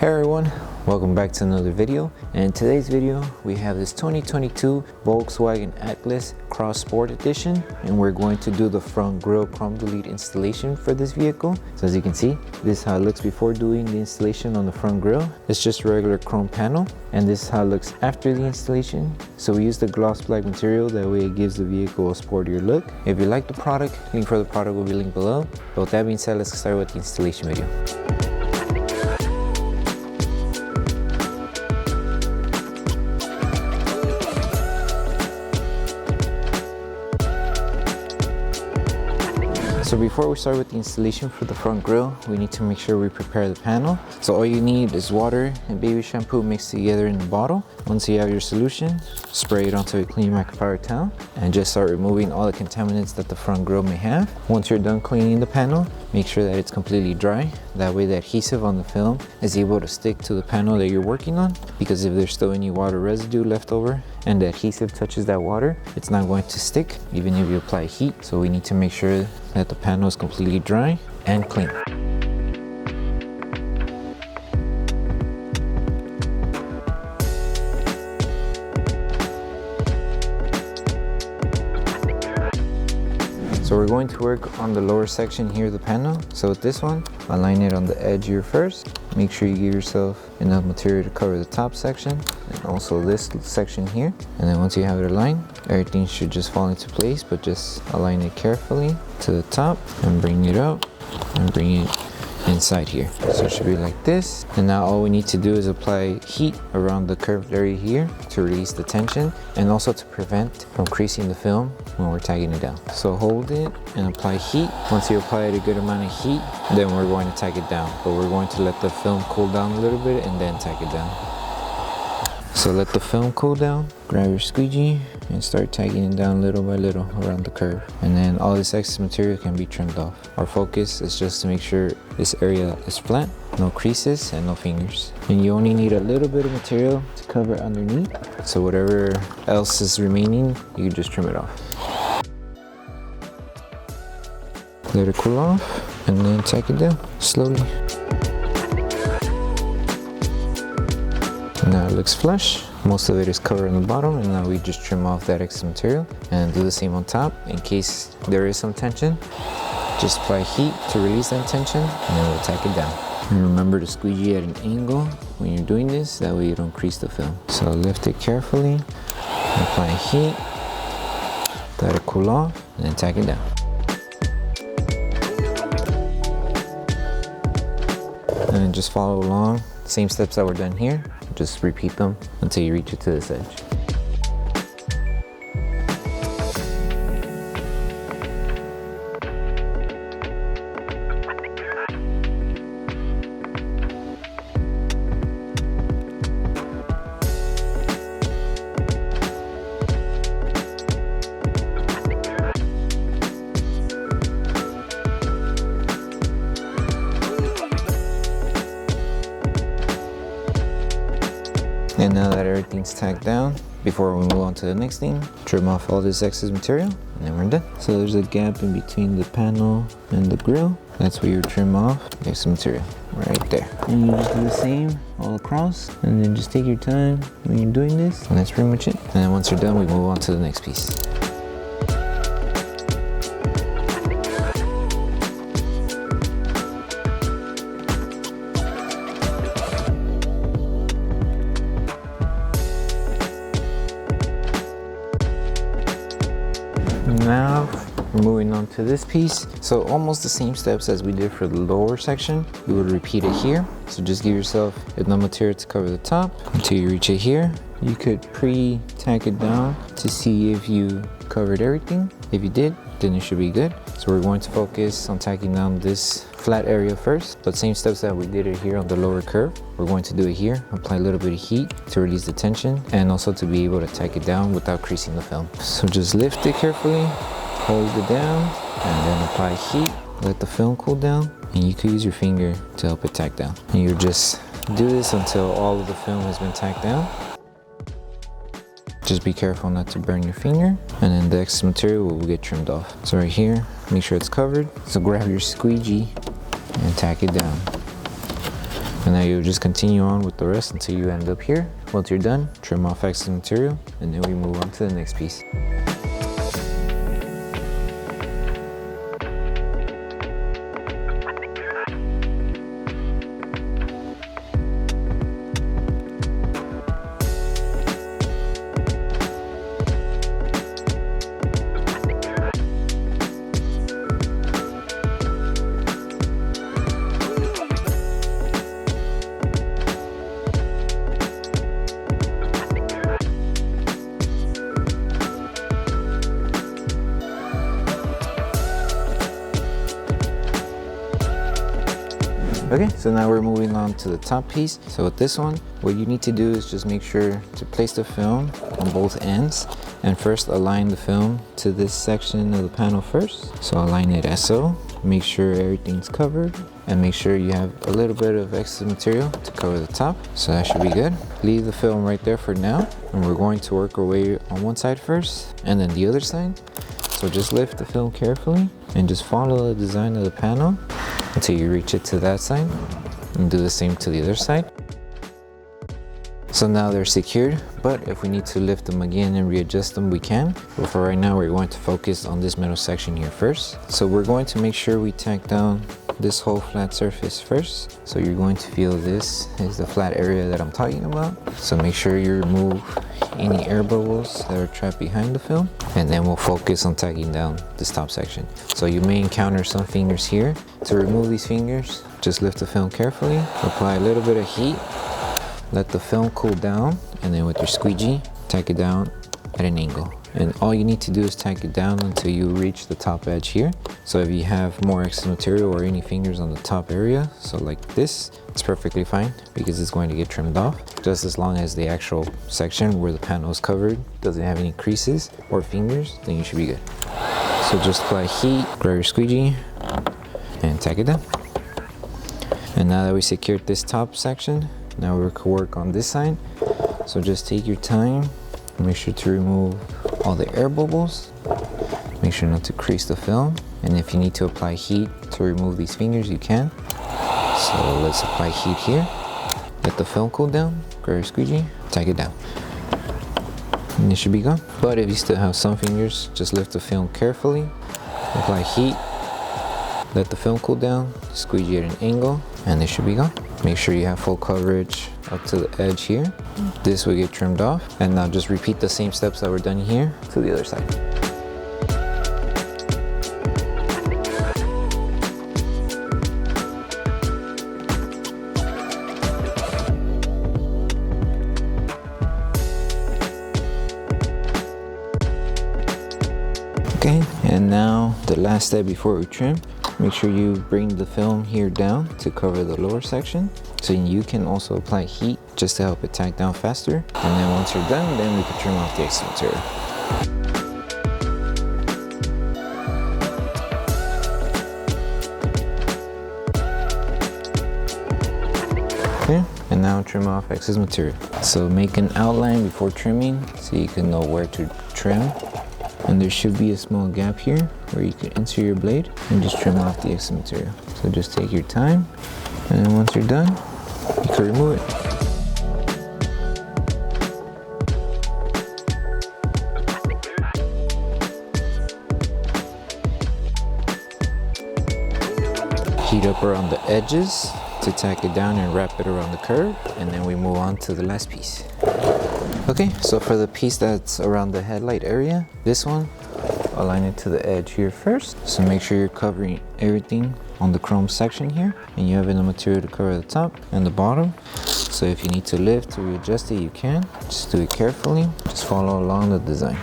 Hey everyone, welcome back to another video. And in today's video we have this 2022 Volkswagen Atlas Cross Sport Edition, and we're going to do the front grille chrome delete installation for this vehicle. So as you can see, this is how it looks before doing the installation on the front grille. It's just a regular chrome panel, and this is how it looks after the installation. So we use the gloss black material, that way it gives the vehicle a sportier look. If you like the product, link for the product will be linked below. But with that being said, let's get started with the installation video. So before we start with the installation for the front grille, we need to make sure we prepare the panel. So all you need is water and baby shampoo mixed together in a bottle. Once you have your solution, spray it onto a clean microfiber towel and just start removing all the contaminants that the front grille may have. Once you're done cleaning the panel, make sure that it's completely dry. That way the adhesive on the film is able to stick to the panel that you're working on, because if there's still any water residue left over and the adhesive touches that water, it's not going to stick even if you apply heat. So we need to make sure that the panel is completely dry and clean. So we're going to work on the lower section here of the panel. So with this one, align it on the edge here first. Make sure you give yourself enough material to cover the top section and also this section here. And then once you have it aligned, everything should just fall into place, but just align it carefully to the top and bring it out and bring it inside here. So it should be like this. And now all we need to do is apply heat around the curved area here to release the tension and also to prevent from creasing the film when we're tagging it down. So hold it and apply heat. Once you apply a good amount of heat, then we're going to tag it down, but we're going to let the film cool down a little bit and then tag it down. So let the film cool down, grab your squeegee and start tagging it down little by little around the curve. And then all this excess material can be trimmed off. Our focus is just to make sure this area is flat, no creases and no fingers. And you only need a little bit of material to cover underneath. So whatever else is remaining, you just trim it off. Let it cool off and then tag it down slowly. Now it looks flush. Most of it is covered on the bottom, and now we just trim off that excess material and do the same on top. In case there is some tension, just apply heat to release that tension and then we'll tack it down. And remember to squeegee at an angle when you're doing this, that way you don't crease the film. So lift it carefully, apply heat, let it cool off, and then tack it down. And then just follow along, same steps that were done here. Just repeat them until you reach it to this edge. And now that everything's tacked down, before we move on to the next thing, trim off all this excess material and then we're done. So there's a gap in between the panel and the grille. That's where you trim off excess material, right there. And you just do the same all across, and then just take your time when you're doing this, and that's pretty much it. And then once you're done, we move on to the next piece. Now we're moving on to this piece. So almost the same steps as we did for the lower section, we would repeat it here. So just give yourself enough material to cover the top until you reach it here. You could pre-tack it down to see if you covered everything. If you did, then it should be good. So we're going to focus on tacking down this flat area first, but same steps that we did it here on the lower curve, we're going to do it here. Apply a little bit of heat to release the tension and also to be able to tack it down without creasing the film. So just lift it carefully, hold it down, and then apply heat. Let the film cool down, and you can use your finger to help it tack down. And you just do this until all of the film has been tacked down. Just be careful not to burn your finger, and then the excess material will get trimmed off. So right here, make sure it's covered. So grab your squeegee and tack it down. And now you'll just continue on with the rest until you end up here. Once you're done, trim off excess material, and then we move on to the next piece. Okay, so now we're moving on to the top piece. So with this one, what you need to do is just make sure to place the film on both ends, and first align the film to this section of the panel first. So align it as so, make sure everything's covered, and make sure you have a little bit of extra material to cover the top. So that should be good. Leave the film right there for now, and we're going to work our way on one side first and then the other side. So just lift the film carefully and just follow the design of the panel until you reach it to that side, and do the same to the other side. So now they're secured, but if we need to lift them again and readjust them, we can. But for right now, we're going to focus on this middle section here first. So we're going to make sure we tack down this whole flat surface first. So you're going to feel this is the flat area that I'm talking about. So make sure you remove any air bubbles that are trapped behind the film, and then we'll focus on tacking down this top section. So you may encounter some fingers here. To remove these fingers, just lift the film carefully, apply a little bit of heat, let the film cool down, and then with your squeegee, tack it down at an angle. And all you need to do is tack it down until you reach the top edge here. So if you have more excess material or any fingers on the top area, so like this, it's perfectly fine because it's going to get trimmed off. Just as long as the actual section where the panel is covered doesn't have any creases or fingers, then you should be good. So just apply heat, grab your squeegee, and tack it down. And now that we secured this top section, now we can work on this side. So just take your time, make sure to remove all the air bubbles, make sure not to crease the film, and if you need to apply heat to remove these fingers, you can. So let's apply heat here, let the film cool down, grab your squeegee, tack it down, and it should be gone. But if you still have some fingers, just lift the film carefully, apply heat, let the film cool down, squeegee at an angle, and it should be gone. Make sure you have full coverage up to the edge here. This will get trimmed off. And now just repeat the same steps that were done here to the other side. Okay, and now the last step before we trim. Make sure you bring the film here down to cover the lower section. So you can also apply heat just to help it tack down faster. And then once you're done, then we can trim off the extra material. Okay, and now trim off excess material. So make an outline before trimming so you can know where to trim. And there should be a small gap here where you can insert your blade and just trim off the excess material. So just take your time, and then once you're done, you can remove it. Heat up around the edges to tack it down and wrap it around the curve, and then we move on to the last piece. Okay, so for the piece that's around the headlight area, this one, align it to the edge here first. So make sure you're covering everything on the chrome section here, and you have enough material to cover the top and the bottom. So if you need to lift to readjust it, you can. Just do it carefully. Just follow along the design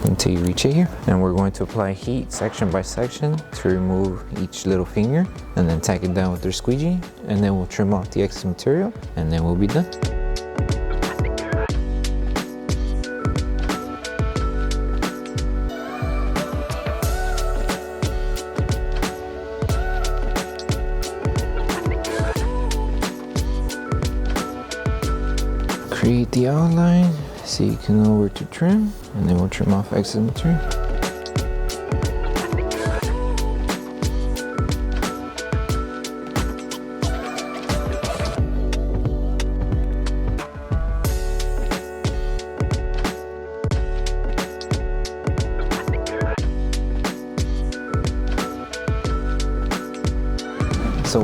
until you reach it here. And we're going to apply heat section by section to remove each little finger, and then tack it down with their squeegee, and then we'll trim off the excess material, and then we'll be done. Create the outline so you can know where to trim, and then we'll trim off excess material.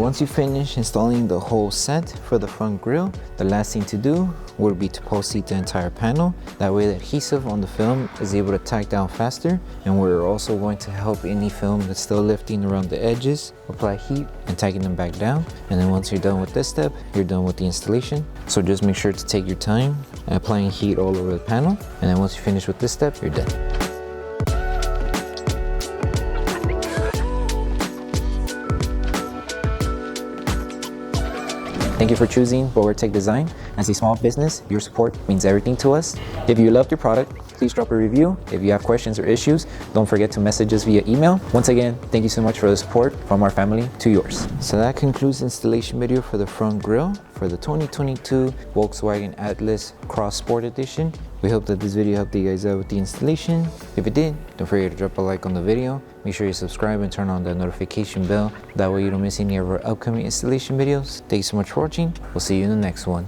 once you finish installing the whole set for the front grille, the last thing to do would be to post-heat the entire panel. That way the adhesive on the film is able to tack down faster, and we're also going to help any film that's still lifting around the edges apply heat and tacking them back down. And then once you're done with this step, you're done with the installation. So just make sure to take your time applying heat all over the panel, and then once you finish with this step, you're done. Thank you for choosing Bogar Tech Design. As a small business, your support means everything to us. If you loved your product, please drop a review. If you have questions or issues, don't forget to message us via email. Once again, thank you so much for the support from our family to yours. So that concludes the installation video for the front grille for the 2022 Volkswagen Atlas Cross Sport Edition. We hope that this video helped you guys out with the installation. If it did, don't forget to drop a like on the video. Make sure you subscribe and turn on that notification bell. That way you don't miss any of our upcoming installation videos. Thanks so much for watching. We'll see you in the next one.